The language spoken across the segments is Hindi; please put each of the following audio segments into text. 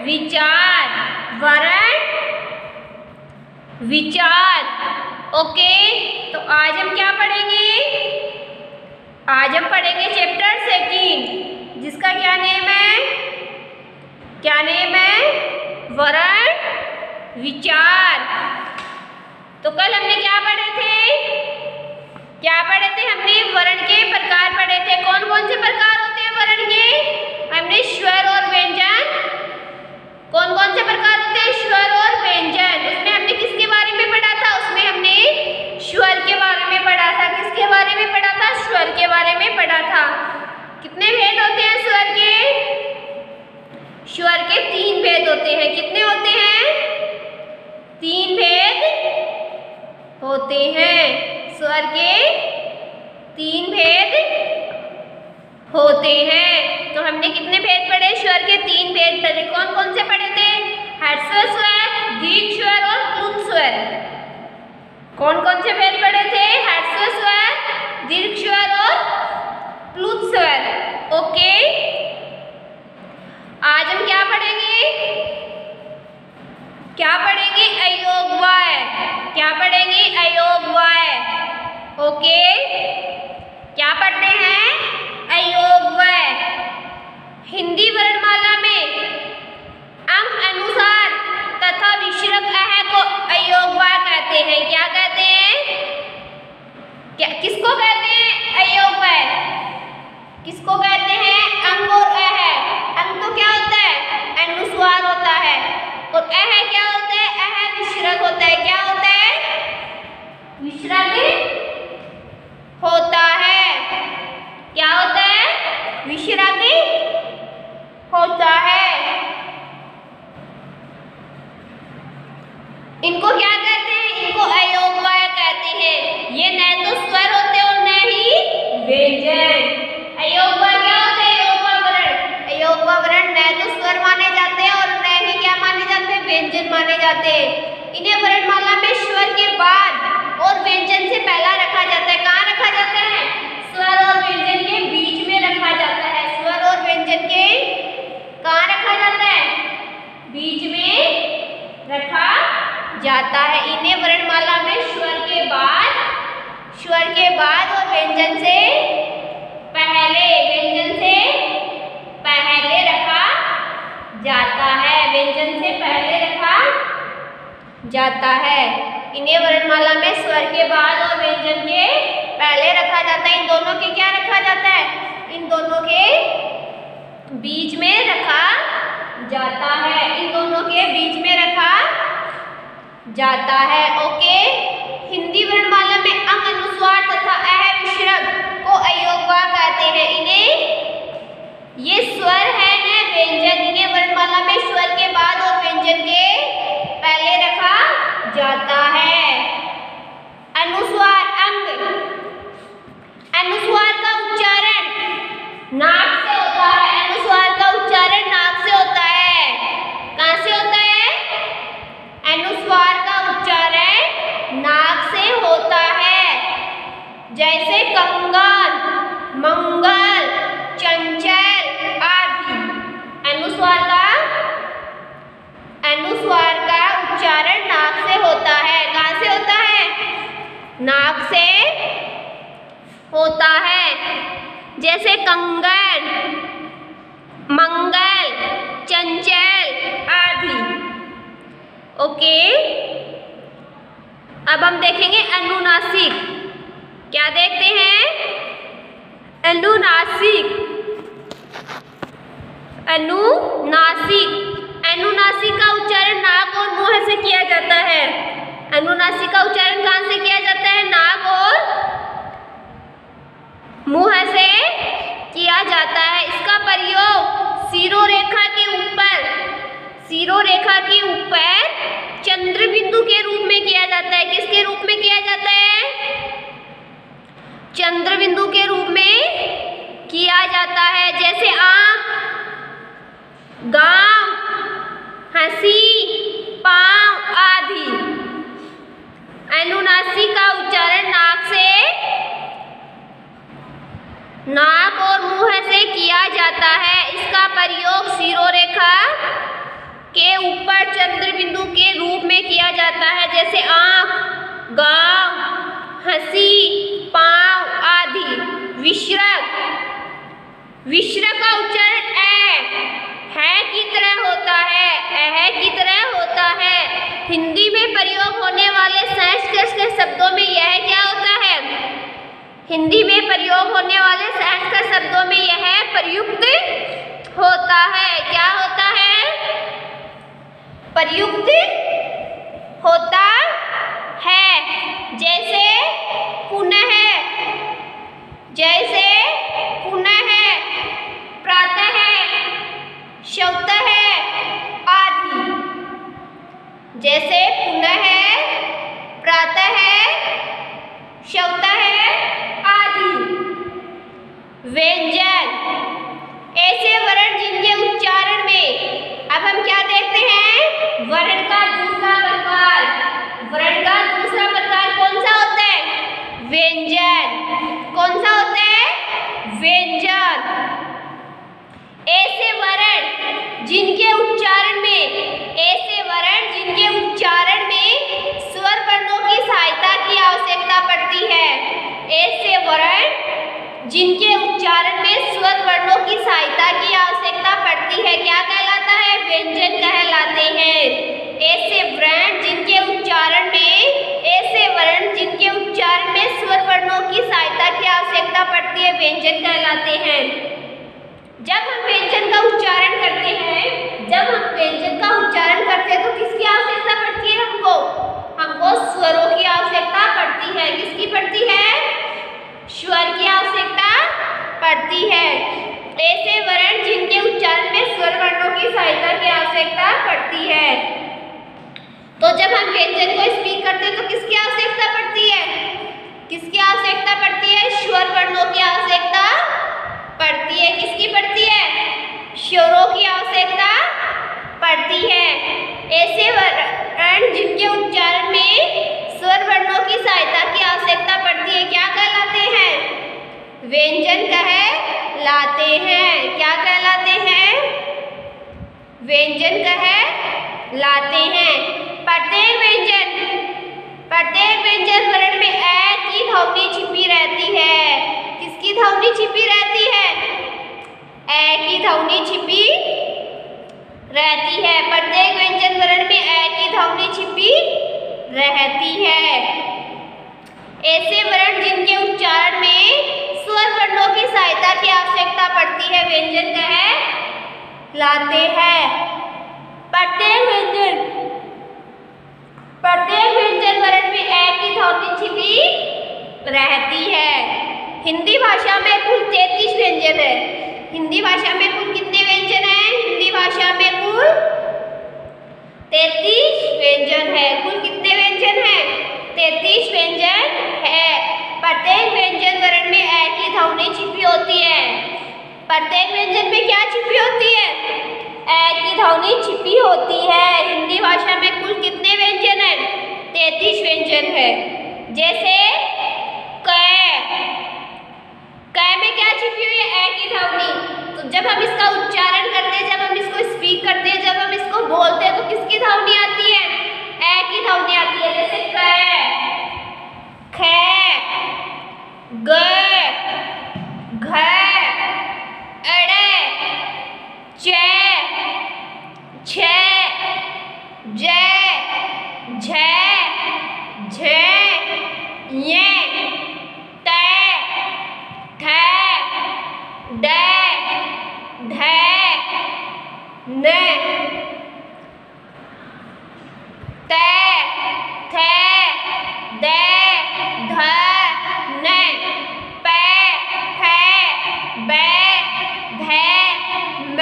विचार, वरण विचार। ओके, तो आज हम क्या पढ़ेंगे? आज हम पढ़ेंगे चैप्टर 2 जिसका क्या नेम है? क्या नेम है? वरण विचार। तो कल हमने क्या पढ़े थे? क्या पढ़े थे? हमने वर्ण के प्रकार पढ़े थे। कौन कौन से प्रकार होते हैं वर्ण के? हमने स्वर और व्यंजन। कौन कौन से प्रकार होते हैं? स्वर और व्यंजन। उसमें हमने किसके बारे में पढ़ा था? उसमें हमने स्वर के बारे में पढ़ा था। किसके बारे में पढ़ा था? स्वर के बारे में पढ़ा था। कितने भेद होते हैं स्वर के? स्वर के 3 भेद होते हैं। कितने होते हैं? 3 भेद होते हैं। स्वर के 3 भेद होते हैं। तो हमने कितने भेद पढ़े? स्वर के 3 भेद पढ़े। कौन कौन से पढ़े थे? ह्रस्व स्वर, दीर्घ स्वर और प्लुत स्वर। कौन कौन से भेद पढ़े थे? ह्रस्व स्वर, दीर्घ स्वर और प्लुत स्वर। ओके, आज हम क्या पढ़ेंगे? क्या पढ़ेंगे? अयोगवाय। क्या पढ़ेंगे? अयोगवाय। ओके, क्या पढ़ते हैं? अयोगवाय। हिंदी वर्णमाला में अंक अनुसार तथा विसर्ग अह को अयोगवाय कहते हैं। क्या कहते हैं? क्या किसको कहते हैं? अयोगवाय। किसको कहते हैं? अंक और अह। अंक तो क्या होता है? अनुस्वार होता है। और अह क्या होता है? अह विसर्ग होता है। क्या होता है? विसर्ग होता है। क्या होता है? विसर्ग होता है। इनको क्या कहते हैं? इनको अयोगवाय कहते हैं। ये न तो स्वर होते और न ही व्यंजन। अयोगवाय क्या होता है? अयोगवाय वर्ण। अयोगवाय वर्ण न तो स्वर माने जाते हैं और न ही क्या माने जाते हैं? व्यंजन माने जाते हैं। इन्हें वर्णमाला में स्वर के बाद और व्यंजन से पहला रखा जाता है। कहाँ रखा जाता है? स्वर और व्यंजन के बीच में रखा जाता है। स्वर और व्यंजन के कहाँ रखा जाता है? बीच में रखा जाता है। इन्हें वर्णमाला में स्वर के बाद और व्यंजन से पहले रखा जाता है। व्यंजन से पहले रखा जाता है। इन्हें वर्णमाला में स्वर के बाद और व्यंजन के पहले रखा जाता है। इन दोनों के क्या रखा जाता है? इन दोनों के बीच में रखा जाता है। इन दोनों के बीच में रखा जाता है। ओके, हिंदी वर्णमाला में अंग अनुस्वार तथा अह विसर्ग को अयोगवाय कहते हैं। इन्हें ये स्वर है न व्यंजन। इन्हें वर्णमाला में स्वर के बाद और व्यंजन के पहले रखा जाता है। अनुस्वार अंग। अनुस्वार का उच्चारण नाक से होता है। अनुस्वार का उच्चारण नाक से होता है। कहाँ से होता है? अनुस्वार का उच्चारण नाक से होता है। जैसे कंगाल, मंगल, चंचल आदि। अनुस्वार का उच्चारण नाक से होता है। कहाँ से होता है? नाक से होता है। जैसे कंगन, मंगल, चंचल आदि। ओके, अब हम देखेंगे अनुनासिक। क्या देखते हैं? अनुनासिक। अनुनासिक। अनुनासिक का उच्चारण नाक और मुंह से किया जाता है। अनुनासिक का उच्चारण कहाँ से किया जाता है? नाक और मुंह से किया जाता है। इसका प्रयोग सिरोरेखा के ऊपर चंद्र बिंदु के रूप में किया जाता है। किसके रूप में किया जाता है? चंद्र बिंदु के रूप में किया जाता है। जैसे आंख, गांव, हंसी, पांव आदि। अनुनासिक का उच्चारण नाक और मुंह से किया जाता है। इसका प्रयोग के ऊपर चंद्र बिंदु के रूप में किया जाता है, जैसे आँख, गाँव, हंसी, पाँव आदि। विसर्ग, विसर्ग का उच्चारण है की तरह होता है, की तरह होता है। हिंदी में प्रयोग होने वाले संस्कृत के शब्दों में यह क्या होता है? हिंदी में प्रयोग होने वाले संस्कृत शब्दों में यह प्रयुक्त होता है। क्या होता है? प्रयुक्त होता है। जैसे पुनः, जैसे पुनः, प्रातः, स्वतः आदि। जैसे पुनः, प्रातः, स्वतः आदि। व्यंजन, ऐसे वर्ण जिनके उच्चारण में, अब हम क्या देखते हैं? वर्ण का दूसरा प्रकार, वर्ण का दूसरा प्रकार कौन सा होता है? व्यंजन। कौन सा होता है? व्यंजन। ऐसे वर्ण जिनके उच्चारण में, ऐसे वर्ण जिनके उच्चारण में स्वर वर्णों की सहायता की आवश्यकता पड़ती है। ऐसे वर्ण जिनके उच्चारण में स्वर वर्णों की सहायता की आवश्यकता पड़ती है क्या कहलाता है? व्यंजन कहलाते हैं। ऐसे वर्ण जिनके उच्चारण में, ऐसे वर्ण जिनके उच्चारण में स्वर वर्णों की सहायता की आवश्यकता पड़ती है व्यंजन कहलाते हैं। जब हम व्यंजन का उच्चारण करते हैं, जब हम व्यंजन का उच्चारण करते हैं तो किसकी आवश्यकता पड़ती है हमको? हमको स्वरों की आवश्यकता पड़ती है। किसकी पड़ती है? स्वर की आवश्यकता पड़ती है। ऐसे वर्ण जिनके उच्चारण में स्वर वर्णों की सहायता की आवश्यकता पड़ती है। तो जब हम व्यंजन को स्पीक करते हैं तो किसकी आवश्यकता पड़ती है? किसकी आवश्यकता पड़ती है? स्वर वर्णों की आवश्यकता पड़ती है। किसकी पड़ती है? स्वरों की आवश्यकता पड़ती है। ऐसे वर्ण जिनके उच्चारण में स्वर वर्णों की सहायता की आवश्यकता पड़ती है क्या कहलाते हैं? व्यंजन कहलाते हैं। क्या कहलाते हैं? व्यंजन कहलाते हैं। प्रत्येक व्यंजन, प्रत्येक व्यंजन वर्ण में ए की ध्वनि छिपी रहती है। किसकी ध्वनि छिपी रहती है? ए की ध्वनि छिपी रहती है। प्रत्येक व्यंजन वर्ण में ए की ध्वनि छिपी रहती है। ऐसे वर्ण जिनके उच्चारण में स्वर वर्णों की सहायता की आवश्यकता पड़ती है व्यंजन कहलाते हैं। प्रत्येक व्यंजन, प्रत्येक व्यंजन वर्ण में ए की ध्वनि छिपी रहती है। हिंदी भाषा में कुल 33 व्यंजन है। हिंदी भाषा में कुल कितने व्यंजन हैं? हिंदी भाषा में कुल 33 व्यंजन है। कुल कितने व्यंजन हैं? 33 व्यंजन है। प्रत्येक व्यंजन वर्ण में ए की ध्वनि छिपी होती है। प्रत्येक व्यंजन में क्या छिपी होती है? ए की ध्वनि छिपी होती है। हिंदी भाषा में कुल कितने व्यंजन हैं? 33 व्यंजन है। जैसे क, क में क्या छिपी हुई है? ए की ध्वनि। तो जब हम इसका उच्चारण करते हैं, जब हम इसको स्पीक करते हैं, जब हम इसको बोलते हैं तो किसकी ध्वनि आती है? ए की ध्वनि आती है। जैसे क, ख, ग, घ, अड़, च, छ, ज, झ, झ, ञ, त, थ, ड, ढ, न, त, थ, द, ध, न, प, फ, ब, भ, म,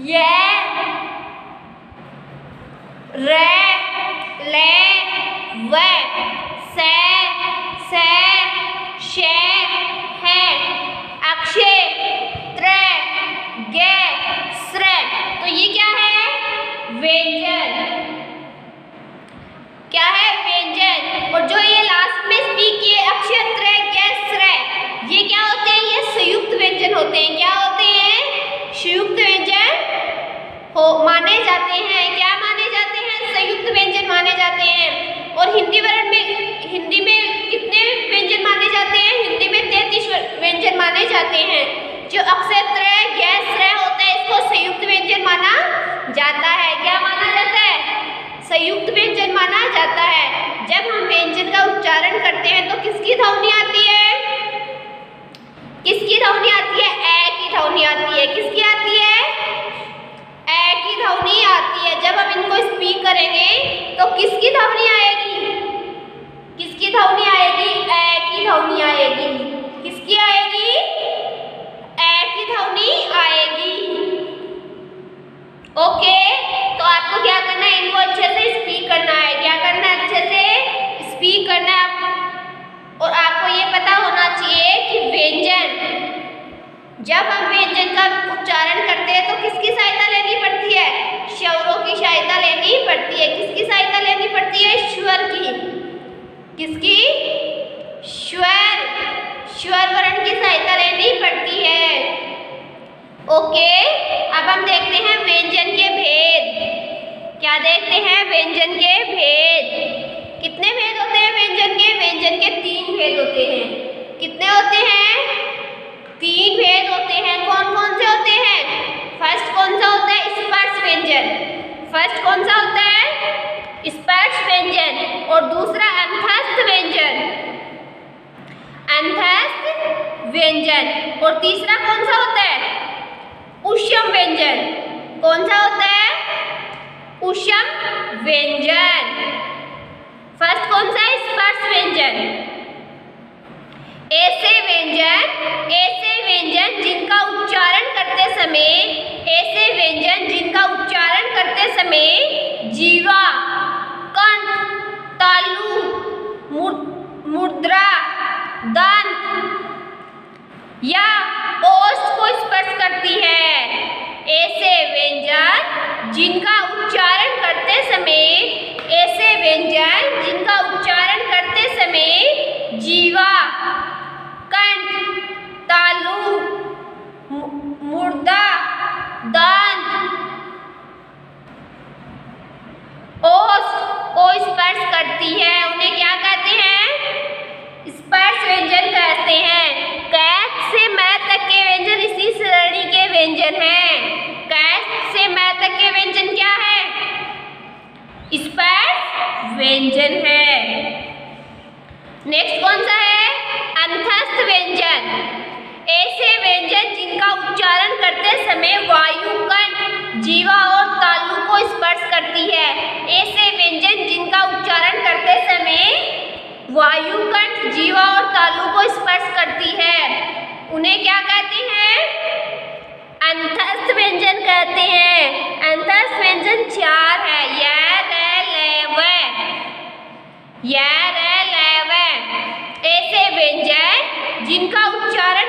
य, र, ल, व, स, श, ह, अक्षय, त्र, ग, स्र। तो ये क्या है? व्यंजन। क्या है? व्यंजन। और जो ये लास्ट में स्पीक किए अक्षय, त्र, ग, स्र, ये क्या होते हैं? ये संयुक्त व्यंजन होते हैं। क्या होते हैं? संयुक्त व्यंजन माने जाते हैं। क्या माने जाते हैं? संयुक्त व्यंजन माने जाते हैं। और हिंदी में कितने व्यंजन माने जाते हैं? हिंदी में 33 व्यंजन माने जाते हैं। जो अक्षरत्रय गैरश्रय होता है इसको संयुक्त व्यंजन माना जाता है। क्या माना जाता है? संयुक्त व्यंजन माना जाता है। जब हम व्यंजन का उच्चारण करते हैं तो किसकी ध्वनि आती है? किसकी ध्वनि आती है? ए की ध्वनि आती है। किसकी आती है? ए की ध्वनि आती है। जब हम इनको स्पीक करेंगे तो किसकी ध्वनि आएगी? किसकी ध्वनि आएगी? ए की ध्वनि आएगी। किसकी आएगी? ए की ध्वनि आएगी। ओके, तो आपको क्या करना है? इनको अच्छे से स्पीक करना है। क्या करना है? अच्छे से स्पीक करना है। और आपको ये पता होना चाहिए कि व्यंजन, जब हम व्यंजन का उच्चारण करते हैं तो किसकी सहायता लेनी पड़ती है? स्वरों की सहायता लेनी पड़ती है। किसकी सहायता लेनी पड़ती है? स्वर की। किसकी? स्वर वर्ण की सहायता लेनी पड़ती है। ओके, अब हम देखते हैं व्यंजन के भेद। क्या देखते हैं? व्यंजन के भेद। कितने भेद होते हैं व्यंजन के? व्यंजन के 3 भेद होते हैं। कितने होते हैं? 3 भेद होते हैं। कौन कौन से होते हैं? फर्स्ट कौन सा होता है? स्पर्श व्यंजन। फर्स्ट कौन सा होता है? स्पर्श व्यंजन। और दूसरा अंतस्थ व्यंजन। अंतस्थ व्यंजन। और तीसरा कौन सा होता है? ऊष्म व्यंजन। कौन सा होता है? ऊष्म व्यंजन। फर्स्ट कौन सा है? स्पर्श व्यंजन। ऐसे व्यंजन जिनका उच्चारण करते समय, ऐसे व्यंजन जिनका उच्चारण करते समय जीवा, कंठ, तालु, मूर्धरा, दंत या ओष्ठ को स्पर्श करती है। ऐसे व्यंजन जिनका उच्चारण करते समय, ऐसे व्यंजन जिनका उच्चारण करते समय जीवा, कंठ, तालु, मूर्धा, दंत, ओष्ठ को स्पर्श करती है, उन्हें क्या कहते हैं? स्पर्श व्यंजन कहते हैं। कैच से मैं तक के व्यंजन इसी श्रेणी के व्यंजन हैं। कैच से मैं तक के व्यंजन क्या है? स्पर्श व्यंजन है। नेक्स्ट कौन सा है? अंतस्थ व्यंजन। ऐसे व्यंजन जिनका उच्चारण करते समय वायु, कंठ, जीवा और तालु को स्पर्श करती है। ऐसे व्यंजन जिनका उच्चारण करते समय वायु, कंठ, जीवा और तालु को स्पर्श करती है, उन्हें क्या कहते हैं? अंतस्थ व्यंजन कहते हैं। अंतस्थ व्यंजन 4 है। य, र, ल, व। य, र, ल, व। ऐसे व्यंजन जिनका उच्चारण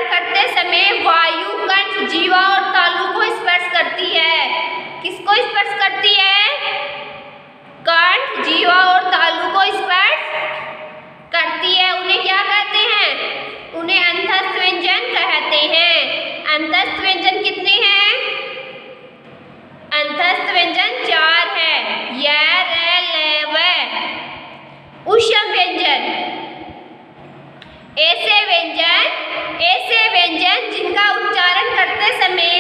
करते समय वायु, कंठ, जीवा और तालु को स्पर्श करती है। किसको स्पर्श करती है? कंठ, जीवा और तालु को स्पर्श करती है, उन्हें क्या कहते हैं? उन्हें अंतस्थ व्यंजन कहते हैं। अंतस्थ व्यंजन कितने हैं? अंतस्थ व्यंजन 4 है। य, र, ल, व। ऊष्म व्यंजन। ऐसे व्यंजन जिनका उच्चारण करते समय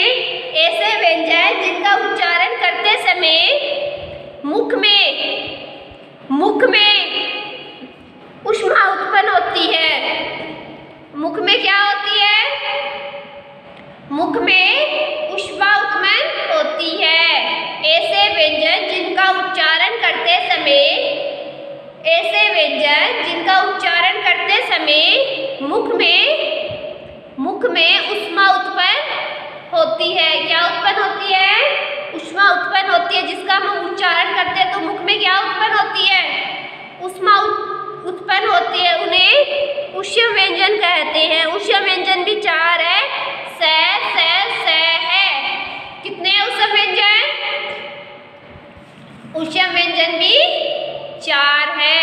मुख में ऊष्मा उत्पन्न होती है। मुख में क्या होती है? मुख में ऊष्मा उत्पन्न होती है। ऐसे व्यंजन जिनका उच्चारण करते समय मुख में ऊष्मा उत्पन्न होती है। क्या उत्पन्न होती है? ऊष्मा उत्पन्न होती है। जिसका हम उच्चारण करते हैं तो मुख में क्या उत्पन्न होती है? ऊष्मा उत्पन्न होती है, उन्हें ऊष्म व्यंजन कहते हैं। ऊष्म व्यंजन भी 4 है। स है। कितने हैं ऊष्म व्यंजन? ऊष्म व्यंजन भी 4 है।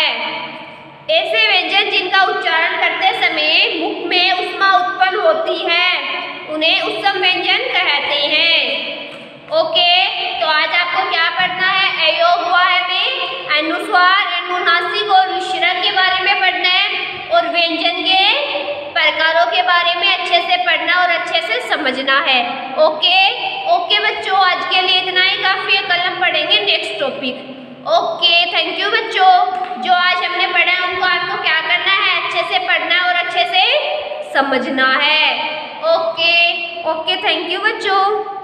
ऐसे व्यंजन जिनका उच्चारण करते समय मुख में ऊष्मा उत्पन्न होती है, उन्हें उत्तम व्यंजन कहते हैं। ओके, तो आज आपको क्या पढ़ना है? अयोग वाक्य में अनुस्वार, अनुनासिक और विसर्ग के बारे में पढ़ना है और व्यंजन के प्रकारों के बारे में अच्छे से पढ़ना और अच्छे से समझना है। ओके बच्चों, आज के लिए इतना ही काफी है। कल हम पढ़ेंगे next topic. Okay, thank you बच्चों। जो आज हमने पढ़ा है उनको आपको क्या करना है? अच्छे से पढ़ना है और अच्छे से समझना है। ओके, थैंक यू बच्चों।